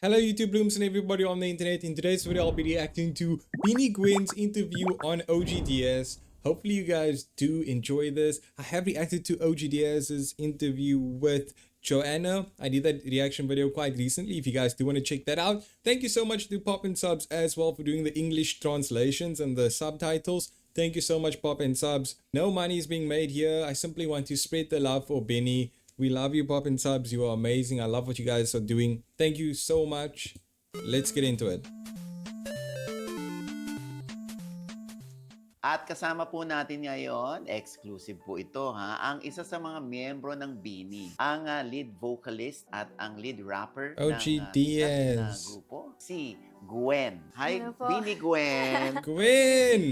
Hello YouTube rooms and everybody on the internet. In today's video I'll be reacting to Beanie Gwen's interview on OGDS. Hopefully you guys do enjoy this. I have reacted to OGDS's interview with Joanna. I did that reaction video quite recently. If you guys do want to check that out. Thank you so much to Pop and Subs as well for doing the English translations and the subtitles. Thank you so much, Pop and Subs. No money is being made here. I simply want to spread the love for Benny. We love you, Pop and Subs. You are amazing. I love what you guys are doing. Thank you so much. Let's get into it. At kasama po natin ngayon, exclusive po ito ang isa sa mga miyembro ng BINI, ang lead vocalist at ang lead rapper OGDS. ng grupo, si Gwen. Hi, Hello po. BINI Gwen! Gwen!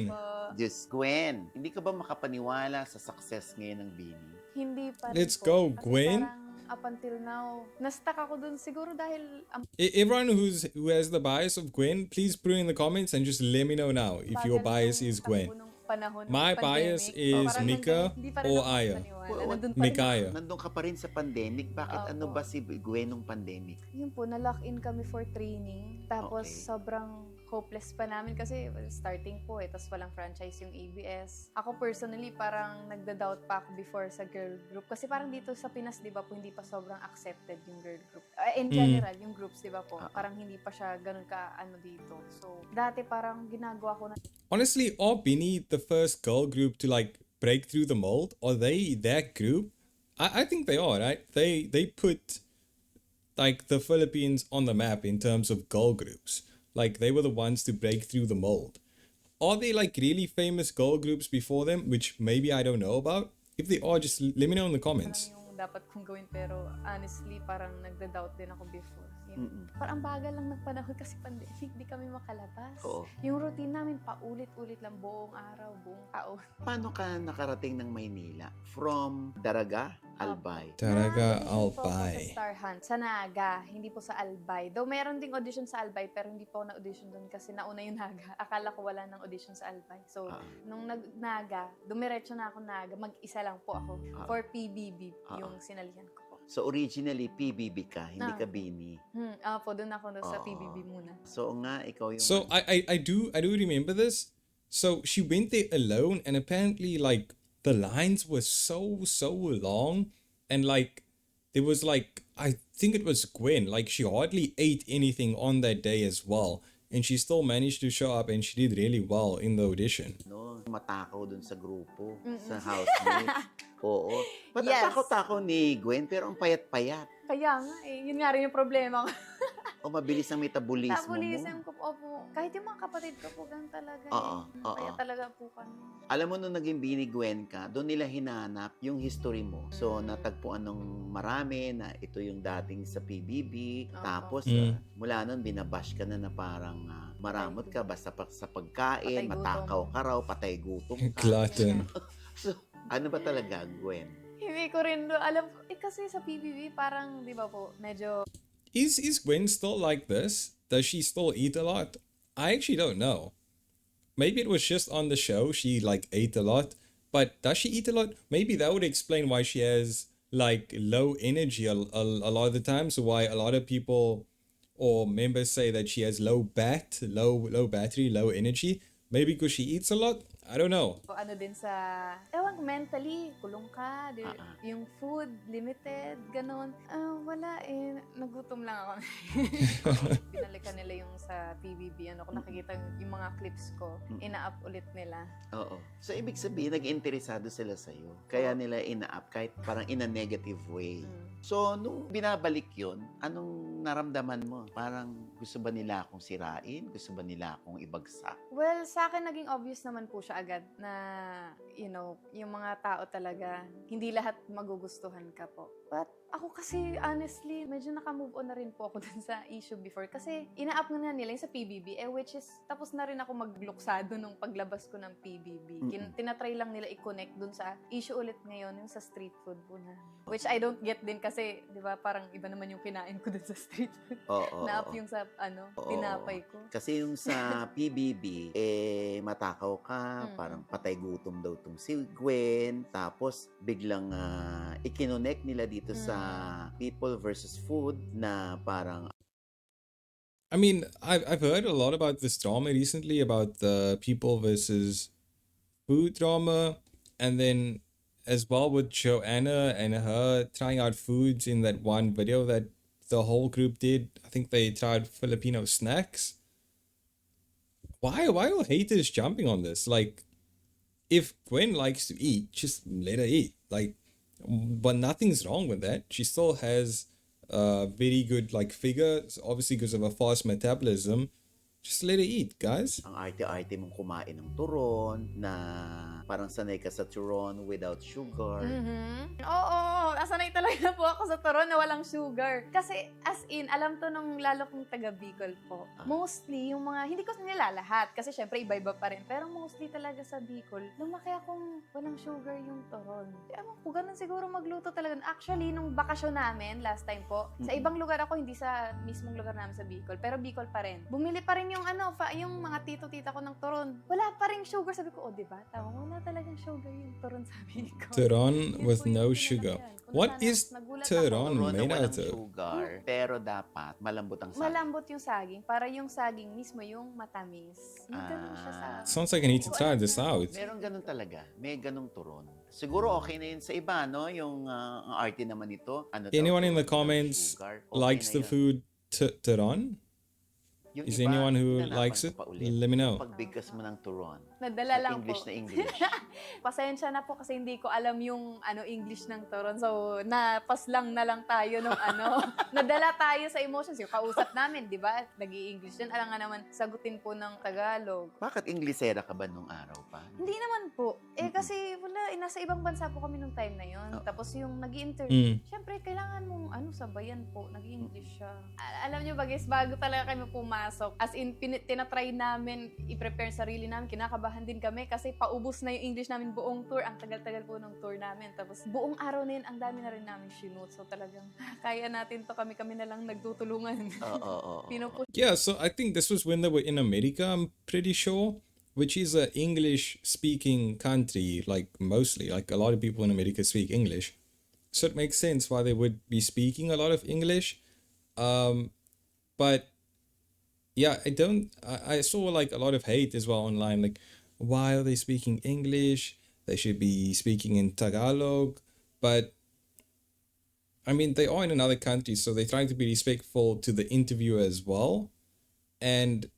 Just Gwen, hindi ka ba makapaniwala sa success ngayon ng BINI? Hindi pa rin Let's po. go, Kasi Gwen. parang up until now, na-stuck ako dun siguro dahil Everyone who has the bias of Gwen, please put it in the comments and just let me know now if your bias is Gwen. My bias is Mika or Aya. Mikaya. Nandun ka pa rin sa pandemic. Bakit ano ba si Gwen nung pandemic? Yun po, na-lock in kami for training. Tapos Okay. sobrang hopeless pa namin kasi starting po tapos walang franchise yung ABS. Ako personally parang nagda-doubt pa ako before sa girl group kasi parang dito sa Pinas 'di ba po hindi pa sobrang accepted yung girl group. In general, yung groups 'di ba po, parang hindi pa siya ganun ka ano dito. So dati parang ginagawa ko na Honestly, are Beanie the first girl group to like break through the mold? Are they that group? I think they are, right? They put like the Philippines on the map in terms of girl groups. Like they were the ones to break through the mold. Are there like really famous girl groups before them, which maybe I don't know about? If they are, just let me know in the comments. parang yung dapat kong gawin pero honestly parang nagda-doubt din ako before. Parang ang bagal lang ng panahon kasi pandemic, di kami makalabas. Oo. Yung routine namin paulit-ulit lang buong araw, buong taon. Paano ka nakarating ng Maynila? From Daraga, Albay? Talaga, Na-audition po ako Albay. sa Star Hunt, sa Naga, hindi po sa Albay. Though meron ding audition sa Albay, pero hindi po ako na-audition doon kasi nauna yung Naga. Akala ko wala ng audition sa Albay. So, nung nag-Naga, dumiretso na ako Naga, mag-isa lang po ako. For PBB, yung sinalihan ko po. So originally, PBB ka, hindi ka BINI. Po, doon ako sa PBB muna. So nga, ikaw yung... So I do remember this. So she went there alone, and apparently like the lines were so long, and like there was like I think it was Gwen. Like she hardly ate anything on that day as well, and she still managed to show up, and she did really well in the audition. no, matakaw dun sa grupo, sa housemates. Oo. Ba't Yes. ang takaw-takaw ni Gwen, pero ang payat-payat? Kaya nga, yun nga rin yung problema ko. O mabilis ang metabolismo mo? Metabolism ko po. Kahit yung mga kapatid ko po, ganun talaga. Oo, Kaya oo. talaga po kami. Alam mo, nung naging BINI Gwen ka, doon nila hinanap yung history mo. So, natagpuan ng marami na ito yung dating sa PBB. Oo. Tapos, mula nun, binabash ka na parang maramot ka basta sa pagkain, Patay gutom. matakaw ka raw, patay gutom ka. Glutton. So, ano ba talaga, Gwen? Hindi ko rin alam. Kasi sa PBB, parang, di ba po, medyo Is Gwen still like this? Does she still eat a lot? I actually don't know. Maybe it was just on the show she like ate a lot, but does she eat a lot? Maybe that would explain why she has like low energy a lot of the times. So why a lot of people or members say that she has low battery, low energy. Maybe because she eats a lot. I don't know. ano din sa, ewan, mentally, kulong ka, yung food, limited, ganun. Wala nagutom lang ako. Binalikan nila yung sa PBB, kung nakikita yung mga clips ko, ina-up ulit nila. Oo. So, ibig sabihin, nag-interesado sila sa'yo. Kaya nila ina-up kahit parang in a negative way. So, nung binabalik yon, anong naramdaman mo? Parang gusto ba nila akong sirain? Gusto ba nila akong ibagsak? Well, sa akin naging obvious naman po siya agad na, yung mga tao talaga, hindi lahat magugustuhan ka po. But ako kasi, honestly, medyo naka-move on na rin po ako dun sa issue before. Kasi ina-up na nila yung sa PBB, which is, tapos na rin ako magluksado nung paglabas ko ng PBB. Tinatry lang nila i-connect dun sa issue ulit ngayon, yung sa street food po na. Which I don't get din kasi, di ba, parang iba naman yung kinain ko dun sa street food. Oo. Na-up yung sa, tinapay ko. Kasi yung sa PBB, matakaw ka, parang patay gutom daw tong si Gwen, tapos biglang i-connect nila dito sa People versus Food na parang I mean, I've heard a lot about this drama recently about the people versus food drama, and then as well with Joanna and her trying out foods in that one video that the whole group did. I think they tried Filipino snacks. Why are haters jumping on this? Like, if Gwen likes to eat, just let her eat. Like, but nothing's wrong with that. She still has a very good like figure, obviously because of a fast metabolism. Just let her eat, guys. Ang arte-arte mong kumain ng turon na parang sanay ka sa turon without sugar. Oo, nasanay talaga po ako sa turon na walang sugar. Kasi as in, alam to nung lalo kong taga Bicol po. Mostly, yung mga, hindi ko nila lahat kasi syempre iba-iba pa rin. Pero mostly talaga sa Bicol, lumaki akong walang sugar yung turon. Ewan ko, ganun siguro magluto talaga. Actually, nung bakasyon namin, last time po, sa ibang lugar ako, hindi sa mismong lugar namin sa Bicol, pero Bicol pa rin. Bumili pa rin yung yung mga tito-tita ko ng turon. Wala pa rin sugar. Sabi ko, diba? Tama, wala talagang sugar yung turon sa Bicol. Turon Yun with po yung no pinaka sugar. yan. Kung What sana, is nagulat ako. turon Turon na made walang out of? sugar, pero dapat malambot ang saging. Malambot yung saging. Para yung saging mismo yung matamis. Yung ganun siya sa... Sounds like I need to try this out. Meron ganun talaga. May ganung turon. Siguro okay na yun sa iba, no? Yung ang arte naman ito. Ano daw, Anyone in the turon without comments sugar. Okay likes na the yun. food turon? Yung Is iba, anyone who hinanapan likes ko it? pa ulit. Let me know. Pagbigkas mo ng turon. Nadala lang English po. na English. Pasensya na po kasi hindi ko alam yung English ng turon. So, napaslang na lang tayo nung Nadala tayo sa emotions. Yung kausap namin, di ba? Nag-i-English yan. Alam nga naman, sagutin po ng Tagalog. Bakit Inglesera ka ba nung araw pa? Hindi naman po. Kasi wala, nasa ibang bansa po kami nung time na yun. Oh. Tapos yung nag-i-interview, Mm. syempre, kailangan mong sabayan po. Nag-i-English siya. Alam nyo ba guys, bago talaga kami pumasok, as in, tinatry namin i-prepare sarili namin. Kinakabahan din kami kasi paubos na yung English namin buong tour. Ang tagal-tagal po ng tour namin. Tapos buong araw na yun, ang dami na rin namin shoot. So talagang, kaya natin to, kami na lang nagtutulungan. Oo. Pinupush Yeah, so I think this was when they were in America, I'm pretty sure, which is a English-speaking country, like mostly. Like a lot of people in America speak English. So it makes sense why they would be speaking a lot of English. But yeah, I saw like a lot of hate as well online. Like, why are they speaking English? They should be speaking in Tagalog. But I mean, they are in another country, so they're trying to be respectful to the interviewer as well. And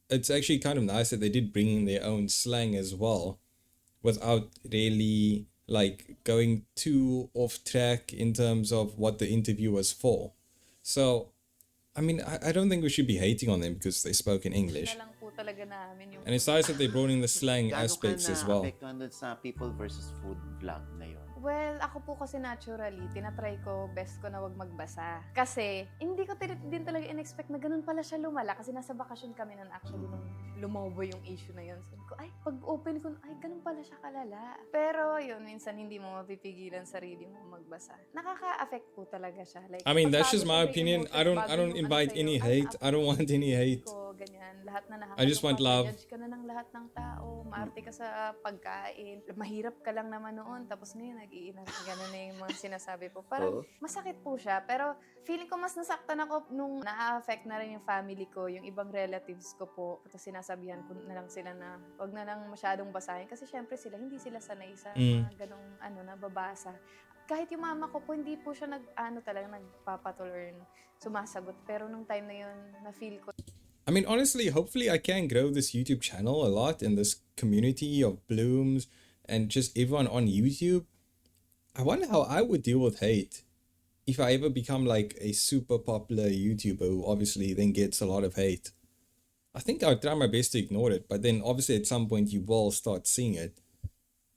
it's actually kind of nice that they did bring in their own slang as well, without really like going too off track in terms of what the interview was for. So, I mean, I don't think we should be hating on them because they spoke in English. na lang po talaga namin yung... And it's nice that they brought in the slang Gaano aspects ka as well. naapektuhan dun sa people versus food vlog na yun? Well, ako po kasi naturally, tinatry ko, best ko na wag magbasa. Kasi, hindi ko din talaga in-expect na ganun pala siya lumala. Kasi nasa bakasyon kami nun actually nung lumobo yung issue na yun. Sabi ko, ay, pag-open ko, ay, ganun pala siya kalala. Pero yun, minsan hindi mo mapipigilan sarili mo magbasa. Nakaka-affect po talaga siya. Like, I mean, that's pag just bago my sabi opinion. emotions, I don't bago yung invite sa'yo, any ay, hate. I don't want any hate. ko, ganyan. Lahat na I just want love. Judge ka na ng lahat ng tao. Maarte ka sa pagkain. Mahirap ka lang naman noon. Tapos ngayon, nag-iinan. Ganun na yung mga sinasabi po. Parang masakit po siya. Pero feeling ko mas nasaktan ako nung na-affect na rin yung family ko, yung ibang relatives ko po. Tapos sinasabihan ko na lang sila na wag na lang masyadong basahin. Kasi syempre sila, hindi sila sanay sa mga ganong nababasa. Kahit yung mama ko po, hindi po siya talaga nagpapatuloy, sumasagot. Pero nung time na yun, na-feel ko. I mean, honestly, hopefully I can grow this YouTube channel a lot in this community of Blooms and just everyone on YouTube. I wonder how I would deal with hate if I ever become like a super popular YouTuber who obviously then gets a lot of hate. I think I'll try my best to ignore it, but then obviously at some point you will start seeing it.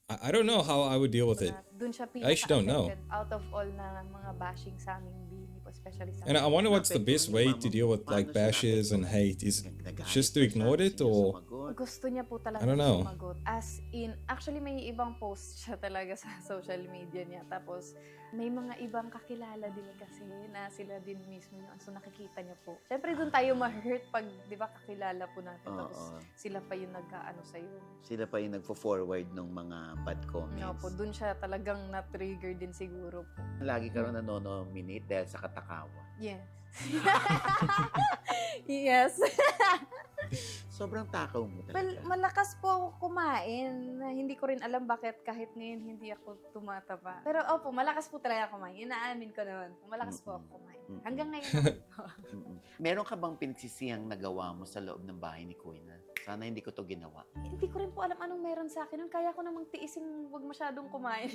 I don't know how I would deal with it. Dun siya I actually don't know. pinaka-affected out of all na mga bashing sa aming bini po, especially sa And I wonder what's the best way to deal with like bashes and hate. Is just to ignore it or... Gusto niya po talaga I don't know. sumagot. As in, actually may ibang post siya talaga sa social media niya. Tapos, may mga ibang kakilala din kasi na sila din mismo yun. So, nakikita niya po. Siyempre, doon tayo ma-hurt pag, di ba, kakilala po natin. Tapos, sila pa yung nag-ano sa'yo. Sila pa yung nagfo-forward ng mga bad comments. No po, doon siya talagang na-trigger din siguro po. Lagi ka rin nanonominate dahil sa katakawa. Yes. Yes. Sobrang takaw mo Well, talaga. malakas po ako kumain. Na hindi ko rin alam bakit kahit ngayon hindi ako tumataba. Pero opo, malakas po talaga kumain. Inaamin ko naman. Malakas po ako kumain. Hanggang ngayon naman po. Meron ka bang pinagsisiyang nagawa mo sa loob ng bahay ni Kuya na sana hindi ko to ginawa? Hindi ko rin po alam anong meron sa akin. Nun kaya ko namang tiisin wag masyadong kumain.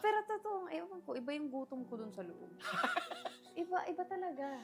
Pero totoo, ewan ko, iba yung gutom ko dun sa loob. Iba talaga.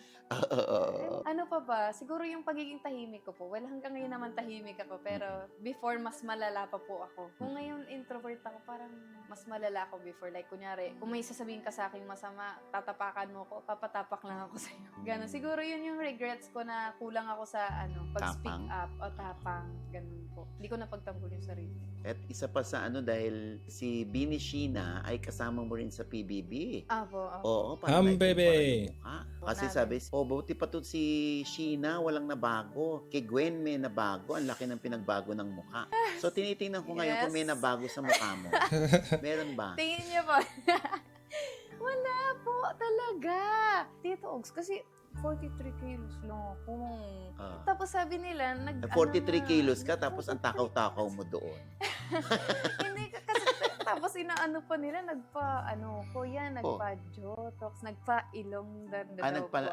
Ano pa ba? Siguro yung pagiging tahimik ko po. Well, hanggang ngayon naman tahimik ako. Pero before, mas malala pa po ako. Kung ngayon introvert ako, parang mas malala ako before. Like, kunyari, kung may sasabihin ka sa akin masama, tatapakan mo ko, papatapak lang ako sa'yo. Ganon. Siguro yun yung regrets ko na kulang ako sa, pag-speak Tapang. up o tapang. Ganon po. Hindi ko napagtanggol yung sarili. At isa pa sa dahil si Bini Sheena ay kasama mo rin sa PBB. Apo. Oo, parang Ham, naikumpara bebe. yung mukha. Kasi sabi, buti pa to si Sheena, walang nabago. Kay Gwen may nabago, ang laki ng pinagbago ng mukha. So tinitingnan ko ngayon kung may Yes. nabago sa mukha mo. Meron ba? Tingin niyo po. Wala po, talaga. Tito Ogs, kasi 43 kilos lang ako. Ah. Tapos sabi nila, 43 kilos ka, tapos ang takaw-takaw mo doon. Hindi, kasi tapos inaano pa nila, nagpa-jotox, nagpa-ilong daw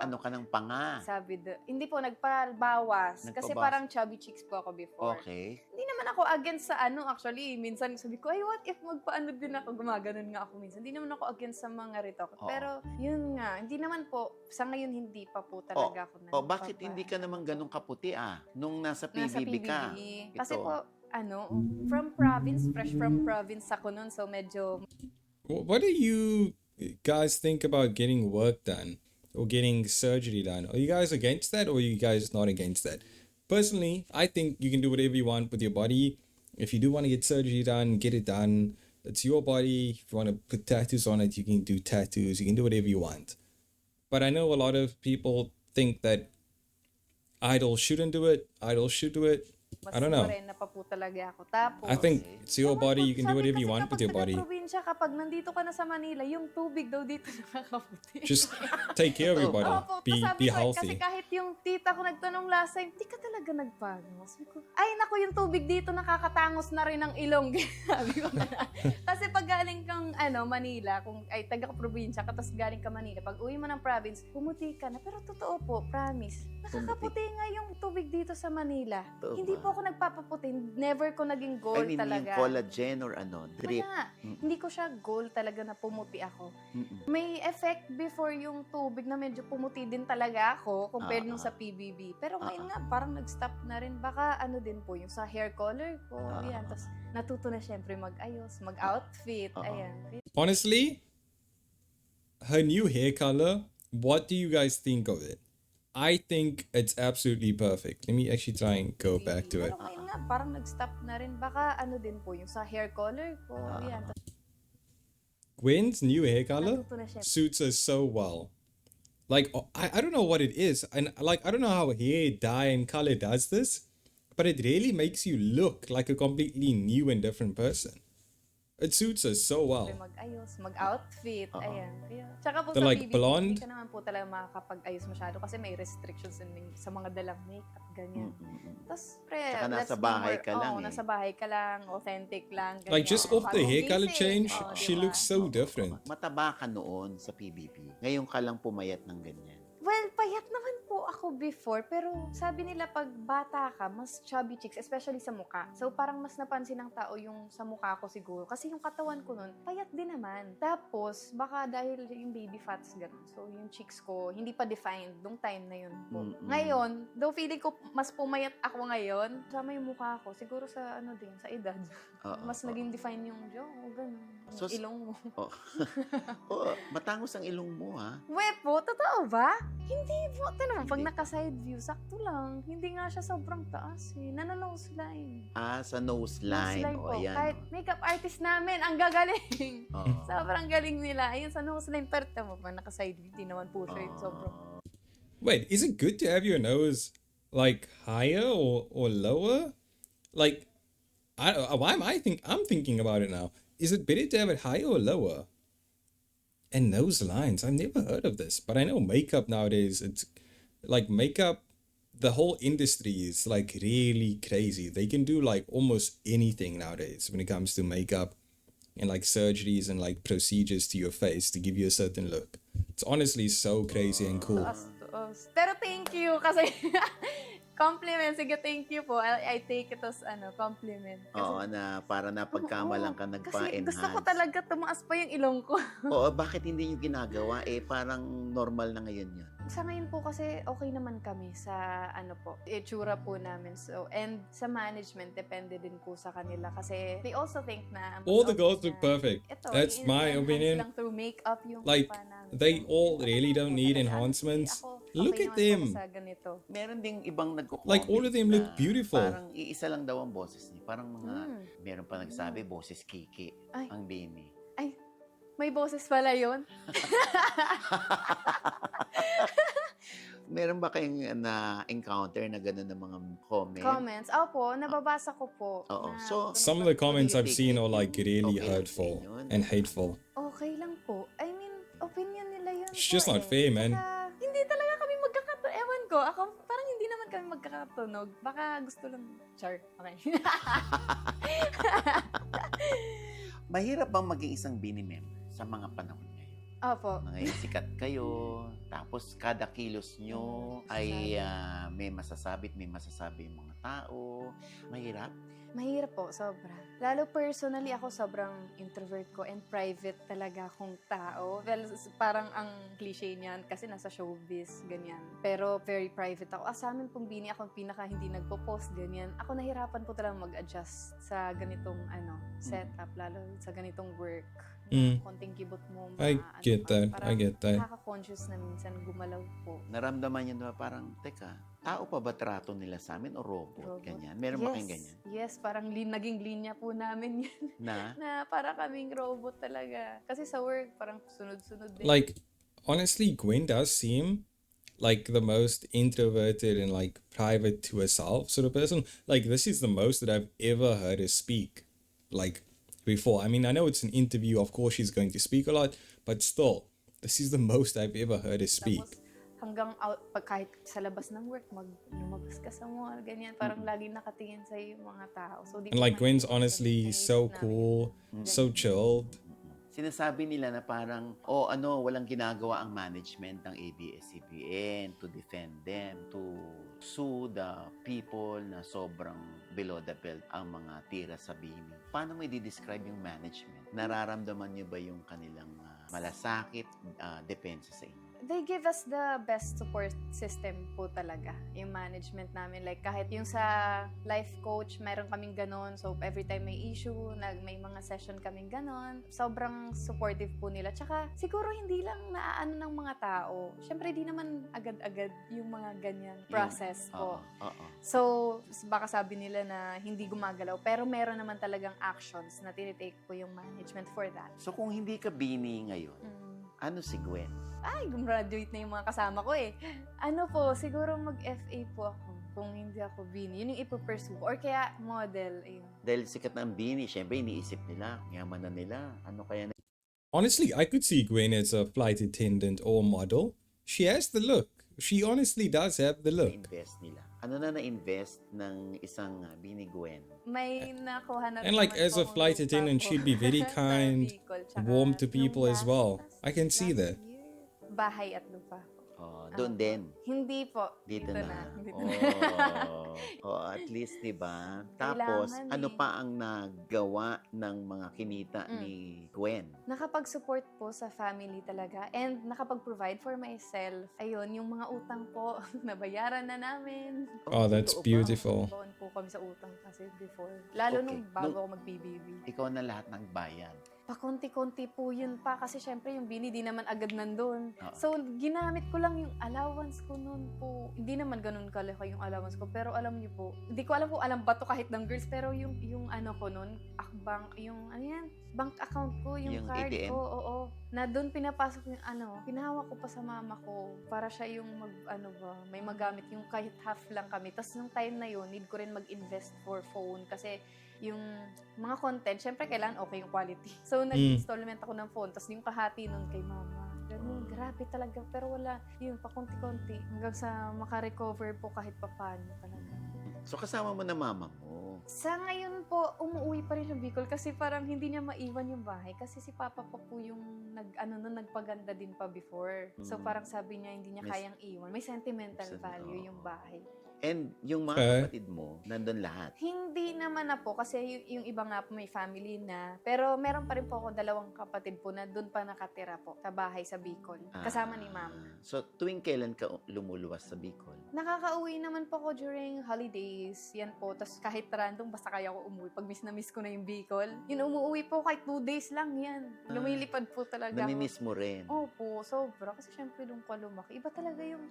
Ano ka ng panga? Sabi hindi po, nagpa-bawas. Kasi Nagpabawas. parang chubby cheeks po ako before. Okay. Hindi naman ako against sa actually, minsan sabi ko, ay what if magpaano din ako, gumaganon nga ako minsan. Hindi naman ako against sa mga ritok. Oo. Pero yun nga, hindi naman po, sa ngayon hindi pa po talaga ako Bakit hindi ka naman ganun kaputi nung nasa PBB ka? Kasi Ito. po, from province, fresh from province ako nun, so medyo What do you guys think about getting work done or getting surgery done? Are you guys against that or are you guys not against that? Personally, I think you can do whatever you want with your body. If you do want to get surgery done, get it done. It's your body. If you want to put tattoos on it, you can do tattoos. You can do whatever you want. But I know a lot of people think that idols shouldn't do it. Idols should do it. mas I don't know. morena pa po talaga ako. Tapos, I think it's your ewan body. ko, You can do sabi whatever you kasi want with your kapag body. taga-probinsya, kapag nandito ka na sa Manila, yung tubig daw dito nakakaputi. Just take care of your body. Opo, Be sabi ko, kasi healthy. kahit yung tita ko nagtanong last time, di ka talaga nagpagos. Sabi ko, ay naku, yung tubig dito nakakatangos na rin ng ilong. Sabi ko na. Kasi pag galing kang Manila, kung ay taga-probinsya ka, tapos galing ka Manila, pag uwi mo ng province, pumuti ka na. Pero totoo po, promise, nakakaputi nga yung tubig dito sa Manila. Totoo Hindi ba? po ako nagpapaputi. Never ko naging goal I mean, talaga. yung collagen or drip. Wala. Hindi ko siya goal talaga na pumuti ako. Mm-mm. May effect before yung tubig na medyo pumuti din talaga ako compared nung sa PBB. Pero ngayon nga, parang nag-stop na rin. Baka din po, yung sa hair color ko. Yan. Tapos natuto na syempre mag-ayos, mag-outfit. Ayan. Honestly, her new hair color, what do you guys think of it? I think it's absolutely perfect. Let me actually try and go back to it. Pero ngayon nga, parang nag-stop na rin. Baka din po, yung sa hair color ko. Yan. Tapos Gwen's new hair color natuto na syempre. suits her so well. Like, I don't know what it is. And like, I don't know how hair dye and color does this, but it really makes you look like a completely new and different person. It suits us so well. Mag-ayos, mag-outfit, ayan. Tsaka po They're sa like PBB, blonde? hindi ka naman po talaga makakapag-ayos masyado kasi may restrictions din sa mga dalang makeup, ganyan. Tapos, Tsaka let's nasa be bahay more- ka lang oo, nasa bahay ka lang, authentic lang, ganyan. Like, just off the Bagong hair color gising, change, di she ba? looks so different. Mataba ka noon sa PBB. Ngayon ka lang pumayat ng ganyan. Well, payat naman po ako before, pero sabi nila pag bata ka, mas chubby cheeks, especially sa mukha. So parang mas napansin ng tao yung sa mukha ko siguro. Kasi yung katawan ko nun, payat din naman. Tapos, baka dahil yung baby fats gano'n. So yung cheeks ko, hindi pa defined nung time na yun po. Ngayon, though feeling ko mas pumayat ako ngayon, sama yung mukha ko, siguro sa sa edad. Mas naging define yung jaw, gano'n. So, Ilong mo. Matangos ang ilong mo, ha? We po, totoo ba? Hindi po. Tanong, pag naka-side view, sakto lang. Hindi nga siya sobrang taas eh. Nano-nose line. Sa nose line. Nose line po. Ayan. Kahit makeup artist namin, ang gagaling. Oo. Sobrang galing nila. Ayun, sa nose line, pero tama pa, naka-side view. Di naman po siya yung sobrang. Wait, is it good to have your nose like higher or lower? Like, why am I'm thinking about it now. Is it better to have it higher or lower? And nose lines, I've never heard of this, but I know makeup nowadays, like makeup, the whole industry is like really crazy. They can do like almost anything nowadays when it comes to makeup and like surgeries and like procedures to your face to give you a certain look. It's honestly so crazy and cool. Tuos. Pero thank you kasi compliment. Sige, thank you po. I take it as compliment. Oo, na para napagkamalang ka Kasi nagpa-enhance. gusto ko talaga tumaas pa yung ilong ko. Oo, bakit hindi nyo ginagawa? Parang normal na ngayon yun. Sa ngayon po kasi okay naman kami sa itsura po namin. So, and sa management, depende din po sa kanila. Kasi they also think na All the okay girls na. look perfect. Ito, That's my i-enhance opinion. lang through makeup yung Like, mukha namin. they So, all really okay don't po need talaga. enhancements. Ako, Look okay at naman po them. ako sa ganito. Meron ding ibang nagko-comment Like, all of them look na beautiful. Parang iisa lang daw ang boses niya. Parang mga, meron pa nagsabi, boses Kiki Ay. ang Bini. Ay, may boses pala yun. Meron ba kayong na-encounter na gano'n ng mga comment? Comments. Opo, nababasa ko po. Oo. na So, Some of the comments you I've take seen it are like really okay, hurtful yun. and hateful. okay lang po. I mean, opinion nila yun It's po just not fair, man. Saka, hindi talaga kami magkakatunog. Ewan ko, ako parang hindi naman kami magkakatunog. Baka gusto lang. Char. Okay. Mahirap bang maging isang Bini member sa mga panahon ngayon? Opo. Ngayon sikat kayo, tapos kada kilos nyo ay may masasabi yung mga tao. Mahirap? Mahirap po, sobra. Lalo personally, ako sobrang introvert ko and private talaga akong tao. Well, parang ang cliche niyan kasi nasa showbiz, ganyan. Pero very private ako. Sa amin pong Bini, ako pinaka hindi nagpo-post, ganyan. Ako nahirapan po talaga mag-adjust sa ganitong setup, lalo sa ganitong work. Konting kibot mo. I get that. I get that. Nakaka-conscious na minsan gumalaw po. Naramdaman nyo na parang, teka, tao pa ba trato nila sa amin o robot? Ganyan. Meron ba kayong ganyan? Yes, parang naging linya po namin yan. Na? Na para kaming robot talaga. Kasi sa work, parang sunod-sunod din. Like, honestly, Gwen does seem like the most introverted and like private to herself sort of person. Like, this is the most that I've ever heard her speak. Like, before. I mean, I know it's an interview. Of course, she's going to speak a lot. But still, this is the most I've ever heard her speak. Tapos, hanggang kahit sa labas ng work, lumabas ka sa mall, ganyan. Parang lagi nakatingin sa yung mga tao. So, di And ko like, Gwen's makikita honestly sa so namin. cool, so chilled. Sinasabi nila na parang, walang ginagawa ang management ng ABS-CBN to defend them, to sue the people na sobrang below the belt ang mga tira sa Bini. Paano mo i-describe yung management? Nararamdaman niyo ba yung kanilang malasakit, depensa sa inyo? They give us the best support system po talaga, yung management namin. Like, kahit yung sa life coach, mayroon kaming ganon. So, every time may issue, may mga session kaming ganon. Sobrang supportive po nila. Tsaka, siguro hindi lang naaano ng mga tao. Siyempre, di naman agad-agad yung mga ganyan process po. So, baka sabi nila na hindi gumagalaw, pero meron naman talagang actions na tinitake po yung management for that. So, kung hindi ka Bini ngayon, ano si Gwen? Ay, gumraduate na yung mga kasama ko eh. Ano po, siguro mag-FA po ako kung hindi ako Bini. Yun yung ipupursue ko. Or kaya model. Ayun. Dahil sikat ng Bini, syempre iniisip nila, yaman na nila, ano kaya na Honestly, I could see Gwen as a flight attendant or model. She has the look. She honestly does have the look. invest nila? Ano na na-invest ng isang Bini Gwen? May nakuha na And like, as a flight attendant, she'd be very kind, warm to people as well. I can see that. Bahay at lupa. Doon din. Hindi po. Dito na. Dito na. At least, di ba? Tapos, Kailangan ano eh. pa ang nagawa ng mga kinita ni Gwen? Nakapag-support po sa family talaga and nakapag-provide for myself. Ayun, yung mga utang po, nabayaran na namin. Oh, that's totoo ba? beautiful. Baon po kami sa utang kasi before. Lalo Okay. nung bago ako mag-BBB. Ikaw na lahat ng bayan. Pakonti-konti po yun pa kasi syempre yung Bini di naman agad nandun. Oo. So, ginamit ko lang yung allowance ko noon po. Hindi naman ganun kalaki yung allowance ko. Pero alam niyo po, hindi ko alam kung alam ba to kahit ng girls, pero yung ano ko noon, bank, yung ano yan, bank account ko, yung card ATM? ko, oo. Na doon pinapasok yung pinahawak ko pa sa mama ko para siya yung may magamit yung kahit half lang kami. Tapos nung time na yun, need ko rin mag-invest for phone kasi yung mga content, syempre kailangan okay yung quality. So, nag-installment ako ng phone, tapos yung kahati nun kay mama. Ganun, grabe talaga. Pero wala, yun, pakunti-kunti. Hanggang sa makarecover po kahit papaano talaga. So, kasama mo na mama mo. Sa ngayon po, umuwi pa rin sa Bicol kasi parang hindi niya maiwan yung bahay kasi si Papa pa po yung nagpaganda din pa before. So parang sabi niya hindi niya May- kayang iwan. May sentimental value yung bahay. And yung mga Okay. kapatid mo, nandun lahat. Hindi naman na po kasi yung iba nga po may family na. Pero meron pa rin po ako 2 kapatid po na doon pa nakatira po sa bahay sa Bicol. Kasama ni Mama. So, tuwing kailan ka lumuluwas sa Bicol? Nakakauwi naman po ako during holidays. Yan po. Tapos kahit random, basta kaya ko umuwi. Pag miss na miss ko na yung Bicol. Yun, umuwi po kahit 2 days lang yan. Lumilipad po talaga ako. Namimiss mo rin. Opo, sobra. Kasi syempre doon ka lumaki. Iba talaga yung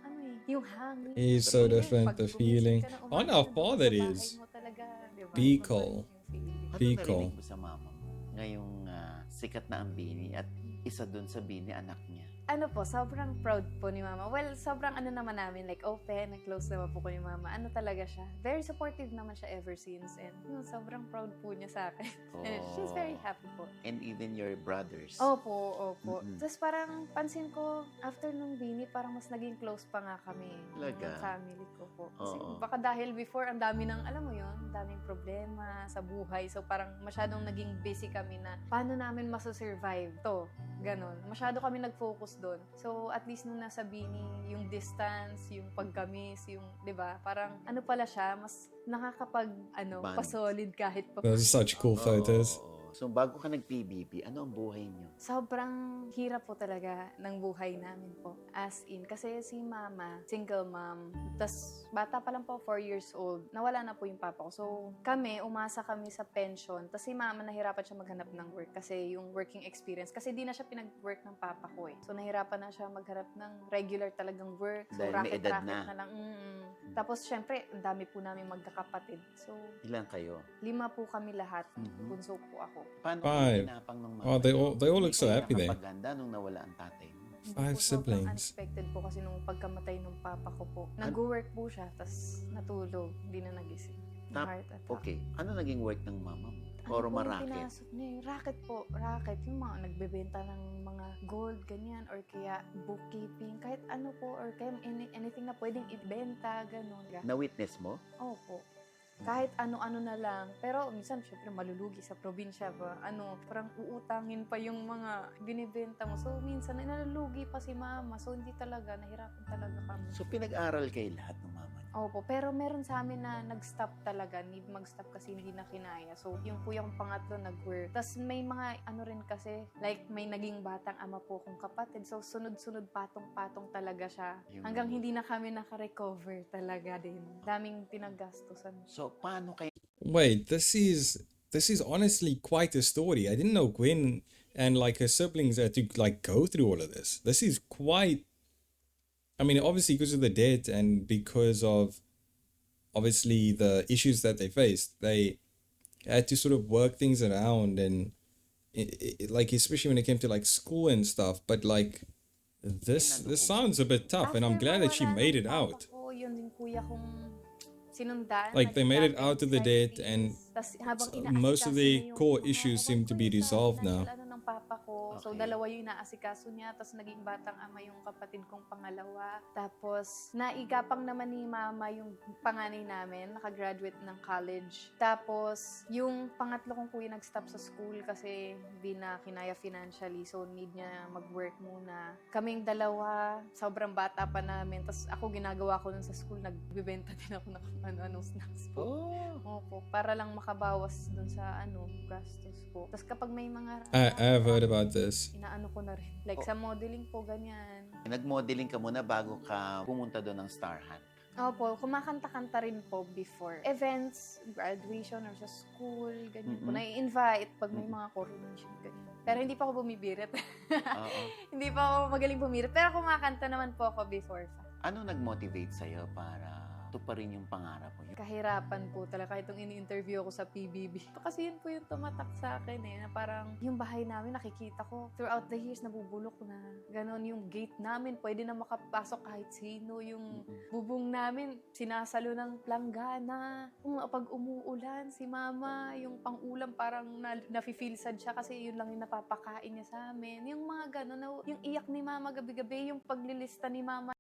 yung hangin. It's so different, Pag the gumising feeling. ka na I wonder how umaga, far nandun that ka sa is. bahay mo talaga, diba? Bicol. Iba yung feeling. Ano Bicol. narinig mo sa mama mo? Ngayong sikat na ang Bini at isa dun sa Bini anak niya. Ano po, sobrang proud po ni Mama. Well, sobrang ano naman namin, like open and close naman po ko ni Mama. Ano talaga siya? Very supportive naman siya ever since. And yun, sobrang proud po niya sa akin. And she's very happy po. And even your brothers. Opo, opo. Mm-mm. Tapos parang pansin ko, after nung Bini, parang mas naging close pa nga kami. Talaga? Ng family ko po. Kasi Oo. baka dahil before, ang dami ng, alam mo yun, ang daming problema sa buhay. So parang masyadong naging busy kami na paano namin masasurvive to. Ganon. Masyado kami nag-focus doon. So, at least nung nasa Bini, yung distance, yung pagkamis, yung, di ba, parang ano pala siya, mas nakakapag, Bond. pa-solid kahit pa. Those are such cool photos. Oo. So, bago ka nag-PBB, ano ang buhay niyo? Sobrang hirap po talaga ng buhay namin po. As in, kasi si Mama, single mom, tas bata pa lang po, 4 years old, nawala na po yung papa ko. So, kami, umasa kami sa pension, tas si Mama nahirapan siya maghanap ng work kasi yung working experience, kasi di na siya pinag-work ng papa ko eh. So, nahirapan na siya maghanap ng regular talagang work. So, Dahil may edad racket-racket na. na lang. Tapos, syempre, ang dami po namin magkakapatid. So, Ilan kayo? 5 po kami lahat. Mhm. Bunso po ako. Paano Five. kayo pinapang ng mama? Oh, they all look so happy there. Napaganda nung nawala ang tatay mo. Hindi 5 po, sobrang siblings. unexpected po kasi nung pagkamatay ng papa ko po. Nag-work po siya, tas natulog. Hindi na nagising. Tap- Heart attack. Okay. Ano naging work ng mama mo? Ano Or po yung maraket? pinasok niya? Racket po. Racket. Yung mga nagbebenta ng mga gold, ganyan. Or kaya bookkeeping. Kahit ano po. Or kaya anything na pwedeng ibenta, ganun. Na-witness mo? Opo. Kahit ano-ano na lang. Pero minsan, syempre, malulugi sa probinsya ba? Parang uutangin pa yung mga binibenta mo. So, minsan, nalulugi pa si Mama. So, hindi talaga. Nahirapan talaga kami. So, pinag-aral kayo lahat ng mama niyo? Opo, pero meron sa amin na nag-stop talaga. Need mag-stop kasi hindi na kinaya. So, yung kuya kong pangatlo nag-work. Tapos may mga ano rin kasi, like may naging batang ama po kong kapatid. So, sunod-sunod patong-patong talaga siya. Yung- Hanggang hindi na kami naka-recover talaga din. Daming pinaggastusan. So, paano kayo Wait, this is honestly quite a story. I didn't know Gwen and like her siblings had to like go through all of this. This is quite. I mean, obviously because of the debt and because of obviously the issues that they faced, they had to sort of work things around and like especially when it came to like school and stuff. But like this sounds a bit tough, and I'm After glad that she mawala made ng it papa out. ko, yun din kuya kong sinundan. Like, they made it nag-start out of the debt and tas habang most of inaasikaso the niya yung core mga issues seem to be kuya sa resolved now. financial ng papa ko. So, Okay. 2 yung inaasikaso niya. Tapos, naging batang ama yung kapatid kong pangalawa. Tapos, naigapang naman ni Mama yung panganay namin. Nakagraduate ng college. Tapos, yung pangatlo kong kuya nag-stop sa school kasi hindi na kinaya financially. So, need niya mag-work muna. Kaming 2, sobrang bata pa namin. Tapos, ako ginagawa ko nun sa school. Nagbibenta din ako ng ano-anong snacks po. Opo, para lang makabawas dun sa gastos po. Tapos kapag may mga I've heard about this. inaano ko na rin. Like sa modeling po, ganyan. Nag-modeling ka muna bago ka pumunta doon ng Star Hunt? Opo, kumakanta-kanta rin po before. Events, graduation, or sa school, ganyan po. Mm-mm. Nai-invite pag may mga coronation, ganyan. Pero hindi pa ako bumibirit. Oo. Hindi pa ako magaling bumirit. Pero kumakanta naman po ako before. Ano nag-motivate sa'yo para sakto pa rin yung pangarap mo. Kahirapan po talaga kahit yung ini-interview ako sa PBB. Kasi yun po yung tumatak sa akin na parang yung bahay namin nakikita ko throughout the years nabubulok na. Ganon yung gate namin, pwede na makapasok kahit sino. Yung bubong namin, sinasalo ng planggana. Pag umuulan, si mama, yung pang-ulam parang nafe-feel sad siya kasi yun lang yung napapakain niya sa amin. Yung mga ganon, yung iyak ni mama gabi-gabi, yung paglilista ni mama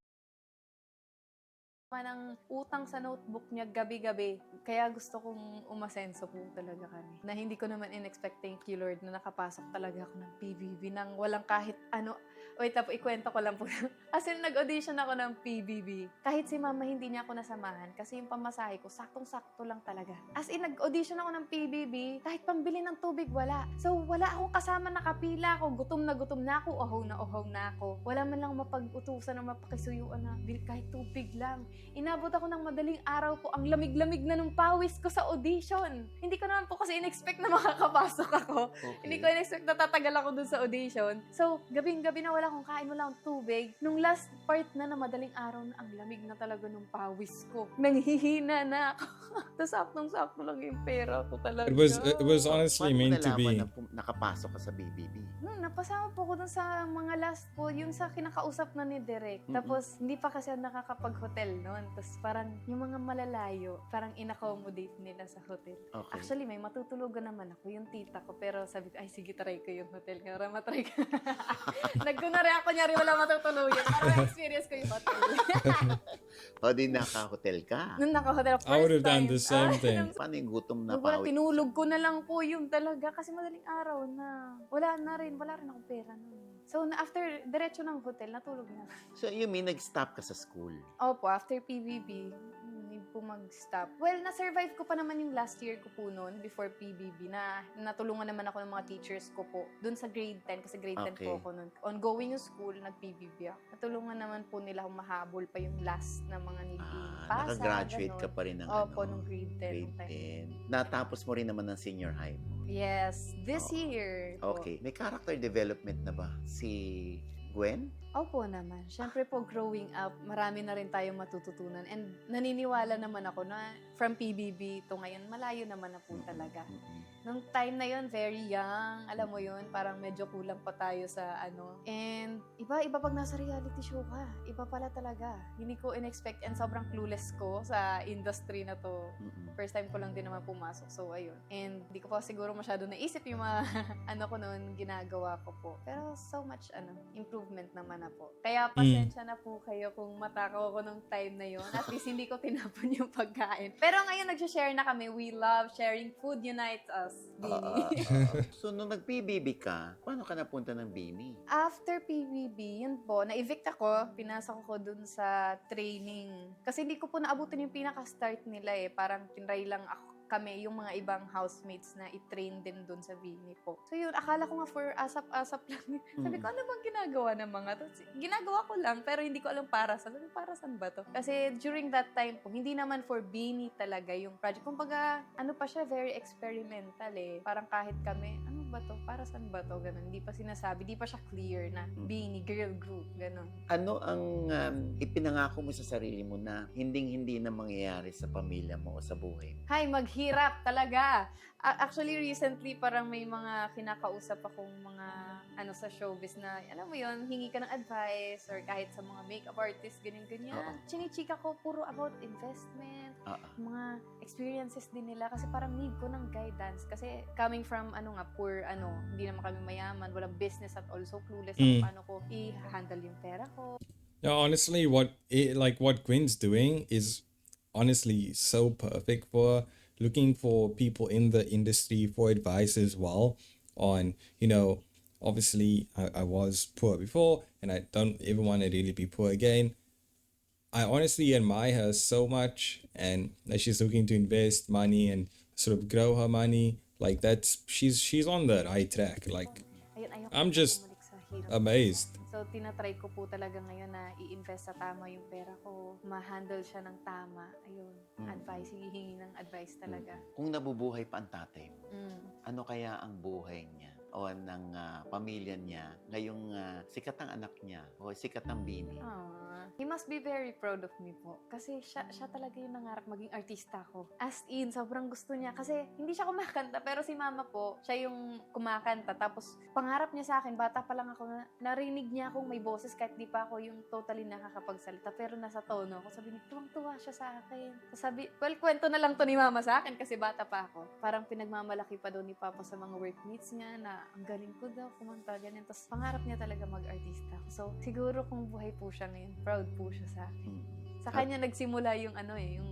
ng utang sa notebook niya gabi-gabi. Kaya gusto kong umasenso po talaga kami. Na hindi ko naman in-expect, thank you Lord, na nakapasok talaga ako ng PBB nang walang kahit ano. Wait, ikwento ko lang po. As in, nag-audition ako ng PBB. Kahit si mama hindi niya ako nasamahan kasi yung pamasahe ko, saktong-sakto lang talaga. As in, nag-audition ako ng PBB, kahit pambili ng tubig, wala. So, wala akong kasama, nakapila ako, gutom na ako, uhaw na ako. Wala man lang mapag-utusan o mapakisuyuan na, kahit tubig lang. Inabot ako ng madaling araw po, ang lamig-lamig na nung pawis ko sa audition. Hindi ko naman po kasi in-expect na makakapasok ako. Okay. Hindi ko in-expect na tatagal ako dun sa audition. So, gabing-gabi na wala akong kain, wala akong tubig. Nung last part na madaling araw na, ang lamig na talaga nung pawis ko. Nanghihina na ako. Tapos saktong-sakto lang yung pera ko talaga. It was honestly Paano mo meant to nalaman be. na nakapasok ka sa BBB? Napasama po ko dun sa mga last po, yung sa kinakausap na ni Direk. Tapos, hindi pa kasi nakakapag-hotel noon. Tapos, parang yung mga malalayo, parang in-accommodate nila sa hotel. Okay. Actually, may matutulugan naman ako, yung tita ko. Pero sabi ko, ay sige, try ko yung hotel. Kaya matry ko. Nagkunwari ako, nyari wala matutuluyan. Para ma-experience ko yung hotel. O di naka-hotel ka? Nung naka-hotel, first I would have done time. the same thing. Paano yung gutom na Wala, pawis? tinulog ko na lang po yung talaga kasi madaling araw na. Wala rin akong pera nun. So, after, diretso ng hotel, natulog na. So you mean nag-stop ka sa school? Opo, after PBB, need po mag-stop. Well, na-survive ko pa naman yung last year ko po noon, before PBB, na natulungan naman ako ng mga teachers ko po. Doon sa grade 10, kasi grade 10 Okay. po ako noon. Ongoing yung school, nag-PBB ako. Natulungan naman po nila akong mahabol pa yung last na mga nilipasa. Nakagraduate ka pa rin ng Opo, nung grade 10. grade nung time. 10. Natapos mo rin naman ng senior high mo. Yes, this Oo. year po. Okay. May character development na ba si Gwen? Opo naman. Siyempre po, growing up, marami na rin tayong matututunan. And naniniwala naman ako na from PBB to ngayon, malayo naman na po talaga. Nung time na yon very young. Alam mo yun, parang medyo kulang pa tayo sa ano. And iba pag nasa reality show ka. Iba pala talaga. Hindi ko in-expect and sobrang clueless ko sa industry na to. First time ko lang din naman pumasok. So, ayun. And di ko pa siguro masyado naisip yung mga ano ko noon, ginagawa ko po. Pero so much improvement naman na po. Kaya pasensya na po kayo kung matakaw ako nung time na yon. At least hindi ko tinapon yung pagkain. Pero ngayon nagsha-share na kami. We love sharing. Food unites us. Bini. So, nung nag-PBB ka, paano ka napunta ng Bini? After PBB, yun po, na-evict ako, pinasok ko dun sa training. Kasi hindi ko po naabutin yung pinaka-start nila eh. Parang tinry lang kami, yung mga ibang housemates na i-train din dun sa Bini po. So yun, akala ko nga for asap-asap lang. Sabi ko, ano bang ginagawa ng mga to? Ginagawa ko lang, pero hindi ko alam para saan. Sabi, para saan ba to? Kasi during that time po, hindi naman for Bini talaga yung project. Kumbaga, ano pa siya, very experimental eh. Parang kahit kami, ano ba to? Para saan ba to? Ganun. Hindi pa sinasabi, hindi pa siya clear na Bini girl group. Ganun. Ano ang ipinangako mo sa sarili mo na hindi na mangyayari sa pamilya mo o sa buhay mo? Hi, maghirap talaga. Actually, recently, parang may mga kinakausap akong mga sa showbiz na, alam mo yon, hingi ka ng advice or kahit sa mga makeup artist, ganyan-ganyan. Chinichika ko, puro about investment, mga experiences din nila kasi parang need ko ng guidance. Kasi coming from, poor, hindi naman kami mayaman, walang business at also clueless ako paano ko i-handle yung pera ko. Yeah, honestly, what Gwen's doing is honestly so perfect for looking for people in the industry for advice as well on, obviously I was poor before and I don't ever want to really be poor again. I honestly admire her so much and that she's looking to invest money and sort of grow her money. Like she's on the right track. Like I'm just amazed. So, tinatry ko po talaga ngayon na i-invest sa tama yung pera ko. Ma-handle siya ng tama. Ayun, advice, hihingi ng advice talaga. Kung nabubuhay pa ang tatay mo, ano kaya ang buhay niya o ng pamilya niya ngayong sikat ang anak niya o sikat ang Bini? He must be very proud of me po. Kasi siya talaga yung nangarap maging artista ko. As in, sobrang gusto niya. Kasi hindi siya kumakanta, pero si mama po, siya yung kumakanta. Tapos, pangarap niya sa akin, bata pa lang ako, narinig niya akong may boses kahit di pa ako yung totally nakakapagsalita. Pero nasa tono ako. Sabi niya, tuwang-tuwa siya sa akin. Sabi, well, kwento na lang to ni mama sa akin kasi bata pa ako. Parang pinagmamalaki pa daw ni papa sa mga workmates niya na ang galing ko daw kumanta, ganyan. Tapos pangarap niya talaga mag-artista. So, siguro kung buhay po siya ngayon, proud po siya sa akin. Sa kanya nagsimula yung yung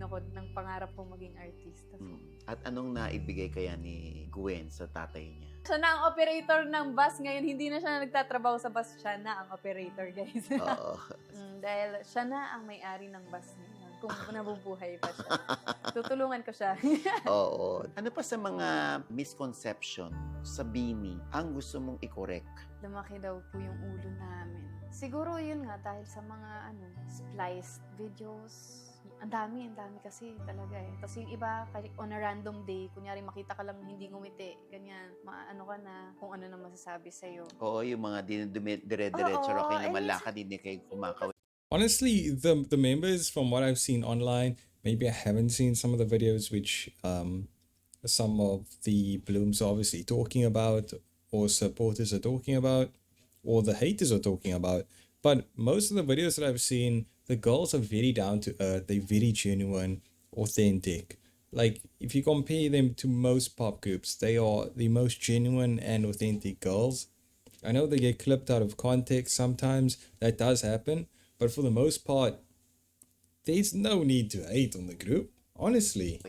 ko ng pangarap kong maging artista. So, At anong naibigay kaya ni Gwen sa tatay niya? siya na ang operator ng bus ngayon. Hindi na siya nagtatrabaho sa bus. Siya na ang operator, guys. Oo. Dahil siya na ang may-ari ng bus ngayon. Kung nabubuhay pa siya. Tutulungan ko siya. Oo. Ano pa sa mga misconception sa Bini ang gusto mong i-correct? Lumaki daw po yung ulo namin. Siguro yun nga dahil sa mga spliced videos. Ang dami kasi talaga eh. Tapos yung iba, on a random day, kunyari makita ka lang hindi ngumiti, ganyan, maano ka na, kung ano na masasabi sa'yo. Oo, yung mga dire-diretso Oo, kayo na malakad, hindi kayo kumakawin. Honestly, the members from what I've seen online, maybe I haven't seen some of the videos which some of the Blooms are obviously talking about, or supporters are talking about, or the haters are talking about. But most of the videos that I've seen, the girls are very down to earth, they're very genuine, authentic. Like, if you compare them to most pop groups, they are the most genuine and authentic girls. I know they get clipped out of context sometimes, that does happen, but for the most part, there's no need to hate on the group. Honestly,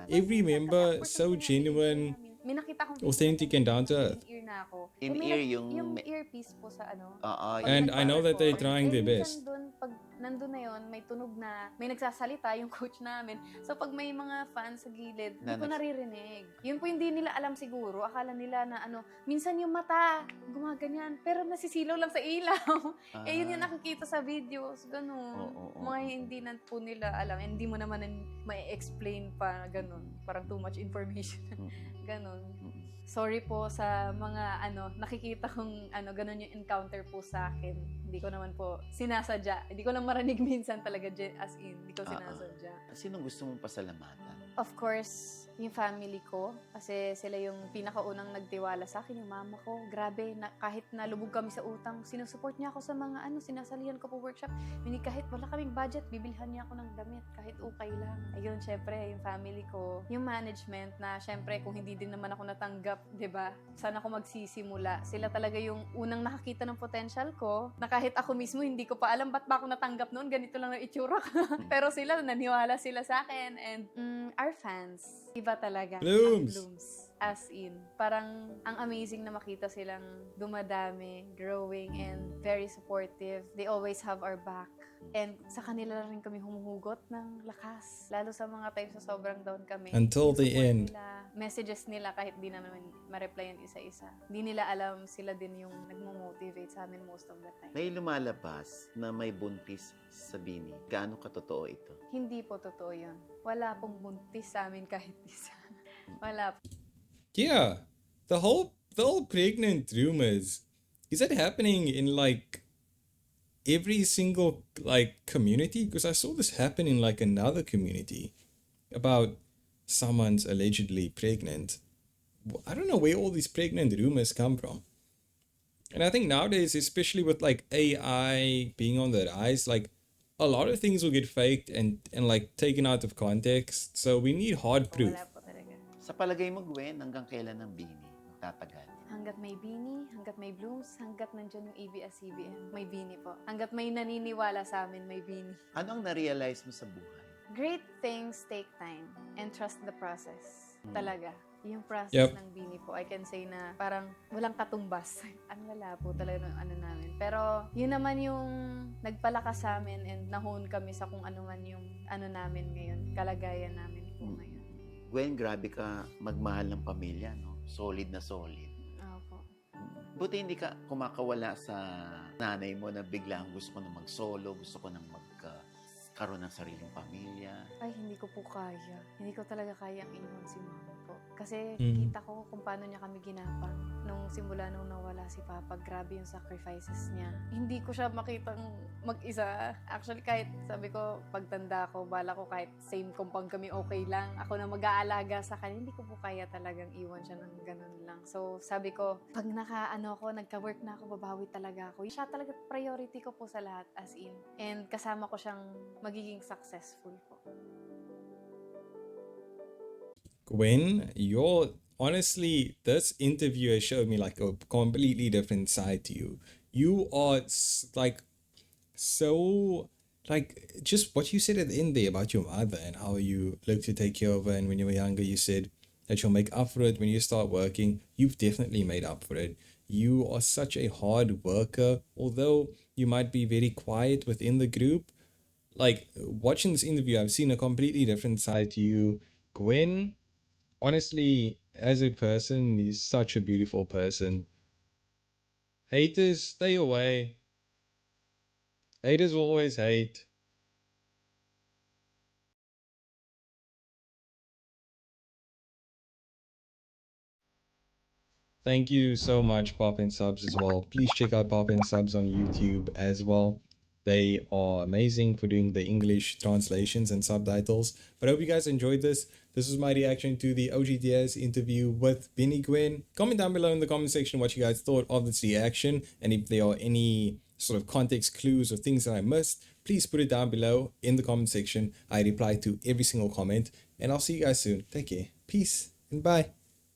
every member so genuine, May nakita kong authentic and down to earth. in-ear na ako. In-ear yung earpiece po sa Oo. And I know that they're trying their minsan best. Dun, pag nandun na yun, may tunog na, may nagsasalita yung coach namin. So pag may mga fans sa gilid, hindi ko naririnig. Yun po hindi nila alam siguro. Akala nila na minsan yung mata, gumaganyan, pero nasisilaw lang sa ilaw. Yun yung nakikita sa videos, ganun. Mga hindi na po nila alam. Hindi mo naman ma-explain pa, ganun. Parang too much information. Ganun. Sorry po sa mga nakikita kong ganun yung encounter po sa akin. Hindi ko naman po sinasadya. Hindi ko lang marinig minsan talaga as in. Hindi ko sinasadya. Sinong gusto mong pasalamatan? Of course, yung family ko. Kasi sila yung pinakaunang nagtiwala sa akin, yung mama ko. Grabe, kahit nalubog kami sa utang, sinusupport niya ako sa mga sinasalihan ko po workshop. Kahit wala kaming budget, bibilhan niya ako ng damit. Kahit ukay lang. Ayun, syempre, yung family ko. Yung management na, syempre, kung hindi din naman ako natanggap, 'di ba? Saan ako magsisimula? Sila talaga yung unang nakakita ng potential ko. Na kahit ako mismo, hindi ko pa alam ba't ba ako natanggap noon. Ganito lang ang itsura ko. Pero sila, naniwala sila sa akin. And our fans, iba talaga. Blooms! Ang Blooms. As in, parang ang amazing na makita silang dumadami, growing, and very supportive. They always have our back. And sa kanila rin kami humuhugot ng lakas. Lalo sa mga times na sobrang down kami. Until the Support end. Nila, messages nila kahit di naman ma-replyan isa-isa. Hindi nila alam sila din yung nagmo-motivate sa amin most of the time. May lumalabas na may buntis sa Bini. Gaano katotoo ito? Hindi po totoo yun. Wala pong buntis sa amin kahit isa. Wala. Yeah, the whole pregnant rumors, is that happening in like every single like community? Because I saw this happen in like another community about someone's allegedly pregnant. I don't know where all these pregnant rumors come from. And I think nowadays, especially with like AI being on the rise, like a lot of things will get faked and like taken out of context. So we need hard proof. Wala po talaga. Sa palagay mo, Gwen, hanggang kailan ang Bini magtatagal? Hanggat may Bini, hanggat may Blooms, hanggat nandyan yung ABS-CBN, may Bini po. Hanggat may naniniwala sa amin, may Bini. Ano ang na-realize mo sa buhay? Great things take time and trust the process. Talaga. Yung process Yep. ng Bini po, I can say na parang walang katumbas. Ang lala po talaga ng namin. Pero yun naman yung nagpalakas sa amin and nahon kami sa kung ano man yung namin ngayon, kalagayan namin po ngayon. Gwen, grabe ka magmahal ng pamilya, no? Solid na solid. Opo. Buti hindi ka kumakawala sa nanay mo na biglang gusto ko na mag-solo, gusto ko nang magkaroon ng sariling pamilya. kaya. Ay, hindi ko po kaya. Hindi ko talaga kayang iwan si mama po. Kasi Mm. kita ko kung paano niya kami ginapang. Nung simula nung nawala si Papa, grabe yung sacrifices niya. Hindi ko siya makitang mag-isa. Actually, kahit sabi ko, pagtanda ko, bala ko kahit same compound kami, okay lang. Ako na mag-aalaga sa kanya, hindi ko po kaya talagang iwan siya ng ganun lang. So, sabi ko, pag nagka-work na ako, babawi talaga ako. Siya talaga priority ko po sa lahat, as in. And kasama ko siyang magiging successful po. Gwen, honestly, this interview has showed me like a completely different side to you. You are so like just what you said at the end there about your mother and how you look to take care of her, and when you were younger you said that you'll make up for it when you start working. You've definitely made up for it. You are such a hard worker, although you might be very quiet within the group. Like watching this interview, I've seen a completely different side to you. Gwen, honestly, as a person, he's such a beautiful person. Haters, stay away. Haters will always hate. Thank you so much, Pop and Subs, as well. Please check out Pop and Subs on YouTube as well. They are amazing for doing the English translations and subtitles. But I hope you guys enjoyed this. This was my reaction to the OGDS interview with Benny Gwen. Comment down below in the comment section what you guys thought of this reaction, and if there are any sort of context clues or things that I missed, please put it down below in the comment section. I reply to every single comment, and I'll see you guys soon. Take care. Peace and bye.